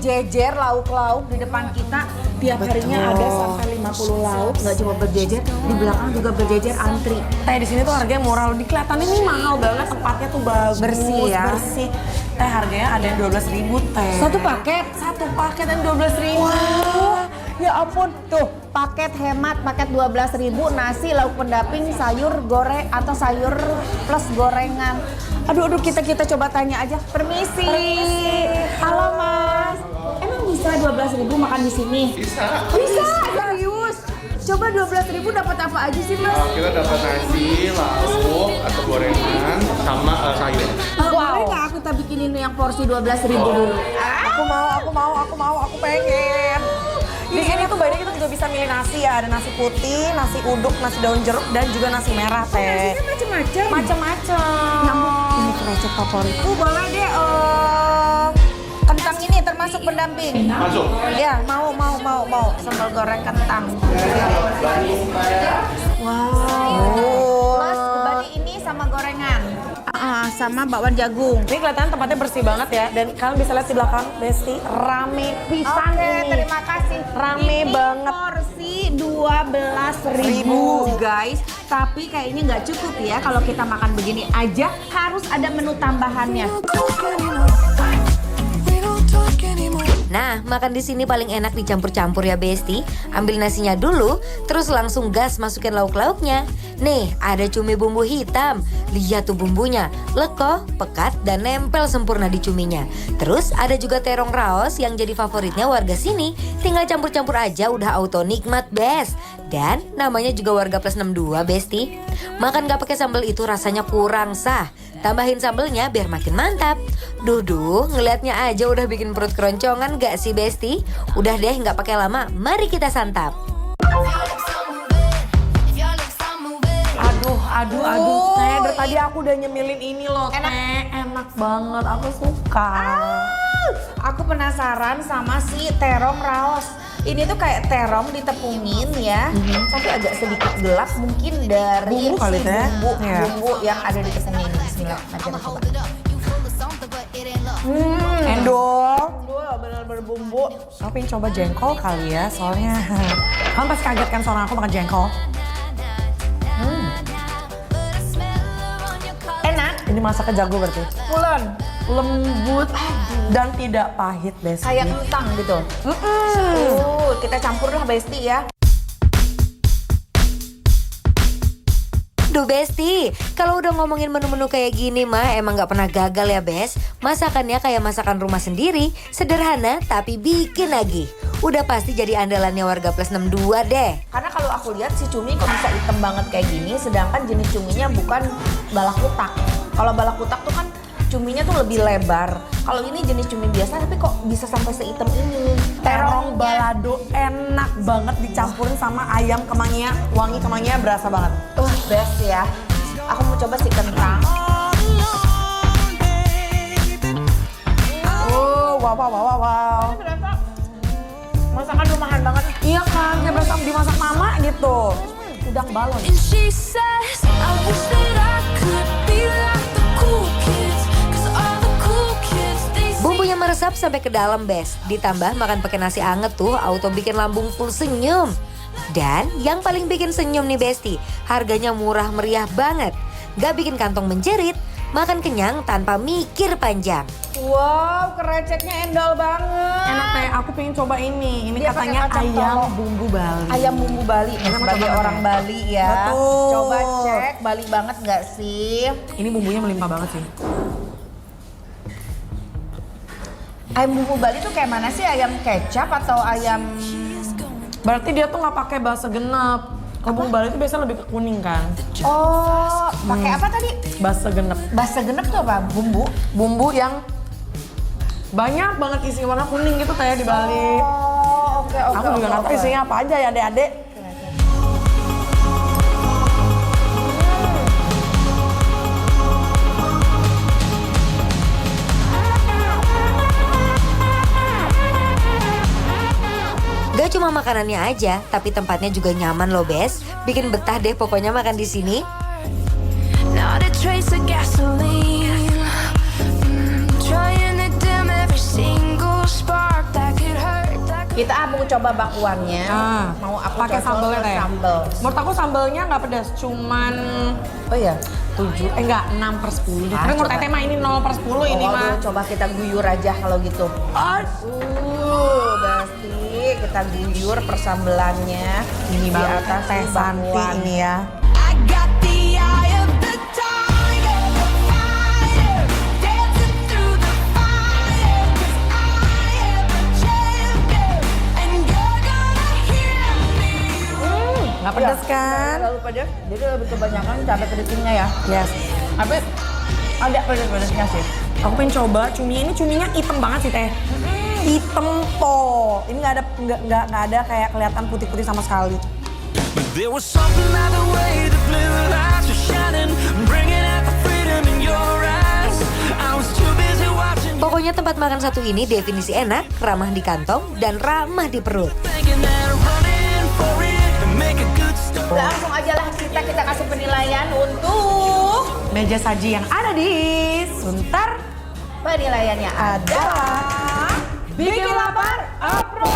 berjejer lauk-lauk di depan kita. Tiap harinya ada sampai 50 lauk, nggak cuma berjejer, di belakang juga berjejer antri. Teh di sini tuh harganya murah loh. Kelihatannya ini mahal banget, tempatnya tuh bagus, Bersih ya. bersih. Teh harganya ada yang 12.000 teh. Satu paket dan 12.000. Wah, ya ampun. Tuh, paket hemat, paket 12.000, nasi, lauk pendamping, sayur goreng atau sayur plus gorengan. Aduh, kita coba tanya aja. Permisi. Halo, Mas. Emang bisa 12.000 makan di sini? Bisa. Bisa, serius. Coba 12.000 dapat apa aja sih, Mas? Kita dapat nasi, lauk atau gorengan sama sayur. Boleh nggak aku bikinin yang porsi 12.000 dulu? Aku pengen. Di sini tuh banyak kita juga bisa milih nasi ya. Ada nasi putih, nasi uduk, nasi daun jeruk, dan juga nasi merah teh. Nasinya macem-macem. Macam-macam. Ini resep favoritku. Boleh deh, kentang ini termasuk pendamping. Masuk. Ya, mau. Sambal goreng kentang. Wow. Mas, ubani ini sama gorengan. Sama bakwan jagung. Ini kelihatan tempatnya bersih banget ya. Dan kalian bisa lihat di belakang, Besti, rame pisan Oke, ini. terima kasih. Rame ini banget. Porsi 12.000 guys. Tapi kayaknya nggak cukup ya kalau kita makan begini aja. Harus ada menu tambahannya. Nah, makan di sini paling enak dicampur-campur ya Besti. Ambil nasinya dulu, terus langsung gas masukin lauk-lauknya. Nih, ada cumi bumbu hitam. Lihat tuh bumbunya, lekoh, pekat, dan nempel sempurna di cuminya. Terus ada juga terong raos yang jadi favoritnya warga sini. Tinggal campur-campur aja udah auto nikmat, Bes. Dan namanya juga warga plus 62, Besti. Makan gak pakai sambal itu rasanya kurang sah. Tambahin sambelnya biar makin mantap. Duh, ngelihatnya aja udah bikin perut keroncongan gak sih Besti? Udah deh gak pakai lama, mari kita santap. Aduh, Teh, dari tadi aku udah nyemilin ini loh, Teh. Enak banget, aku suka. Aku penasaran sama si terong raos. Ini tuh kayak terong ditepungin ya, tapi agak sedikit gelap mungkin dari Bumbu kali, Teh. Iya. bumbu yang ada di tepungin ini. Bismillah, nanti aku coba. Endol. Bener-bener bumbu. Aku pengen coba jengkol kali ya, soalnya kamu pasti kaget kan soalnya aku makan jengkol. Enak, Ini masaknya jago berarti. pulen, Lembut dan tidak pahit, Besti. kayak kentang gitu. Kita campur lah Besti ya. Duh Besti, kalau udah ngomongin menu-menu kayak gini mah emang gak pernah gagal ya Bes. Masakannya kayak masakan rumah sendiri, sederhana tapi bikin lagi. Udah pasti jadi andalannya warga plus 62 deh. Karena kalau aku lihat si cumi kok bisa hitam banget kayak gini, sedangkan jenis cuminya bukan balakutak. Kalau balakutak tuh kan cuminya tuh lebih lebar. Kalau ini jenis cumi biasa tapi kok bisa sampai sehitam ini. Terong balado enak banget dicampurin sama ayam kemangia. Wangi kemangia berasa banget. Best ya. Aku mau coba si kentang. Wow. Masakan rumahan banget. Iya kan, kayak berasa dimasak mama gitu. Udang balon. And she says, I wish that I could be like the cool kids, 'cause all the cool kids, they say Bumbunya meresap sampai ke dalam Bes. Ditambah makan pakai nasi anget tuh auto bikin lambung full senyum. Dan yang paling bikin senyum nih Besti, harganya murah meriah banget. Gak bikin kantong menjerit, makan kenyang tanpa mikir panjang. Wow, kereceknya endol banget. Enak Teh, aku pengen coba ini. Ini Dia katanya pakai kacang ayam tolo. bumbu Bali. Ayam bumbu Bali nih, Enak sebagai banget, orang ya? Bali ya. Betul. Coba cek Bali banget nggak sih? Ini bumbunya melimpah banget sih. Ayam bumbu Bali tuh kayak mana sih? Ayam kecap atau ayam... Berarti dia tuh nggak pakai basa genep. Kalau bumbu Bali itu biasanya lebih ke kuning kan. Oh, pakai apa tadi? Basa genep. Basa genep tuh apa? Bumbu? Bumbu yang banyak banget isi warna kuning gitu Teh di Bali. Oh, oke. Aku juga nggak tahu isinya apa aja ya adik-adik. Gak cuma makanannya aja, tapi tempatnya juga nyaman loh Bes. Bikin betah deh pokoknya makan di sini. not a trace of gasoline. Trying to dim every single spark that coba bakwannya. Mau aku pakai cocol sambelnya ke teh. sambel. Menurut aku sambelnya nggak pedas, cuman Oh iya. 6/10. Tapi menurut coba. Teteh mah ini 0/10 ini Oh, mah. aduh, coba kita guyur aja kalau gitu. Basti kita guyur persambelannya Ini di baru atas Teh si Santi bakwan. ini ya. I got the eye of the tiger, the fire, dancing through the fire. 'Cause I am a champion, and you're gonna hear me. Nggak pedas kan? Terlalu pedas, jadi lebih kebanyakan cabai keritingnya ya. Yes. Tapi ada pedas-pedasnya sih. Aku pengen coba cuminya hitam banget sih Teh. Hitam po. Ini nggak ada kayak kelihatan putih-putih sama sekali. There was something about the way the blue lights were shining, bringing out the freedom in your eyes. I was too busy watching you, Pokoknya tempat makan satu ini definisi enak, ramah di kantong, dan ramah di perut. thinking that running for it and make a good start. Langsung aja lah kita kasih penilaian untuk Meja saji yang ada di Sunter penilaiannya adalah bikin lapar approve.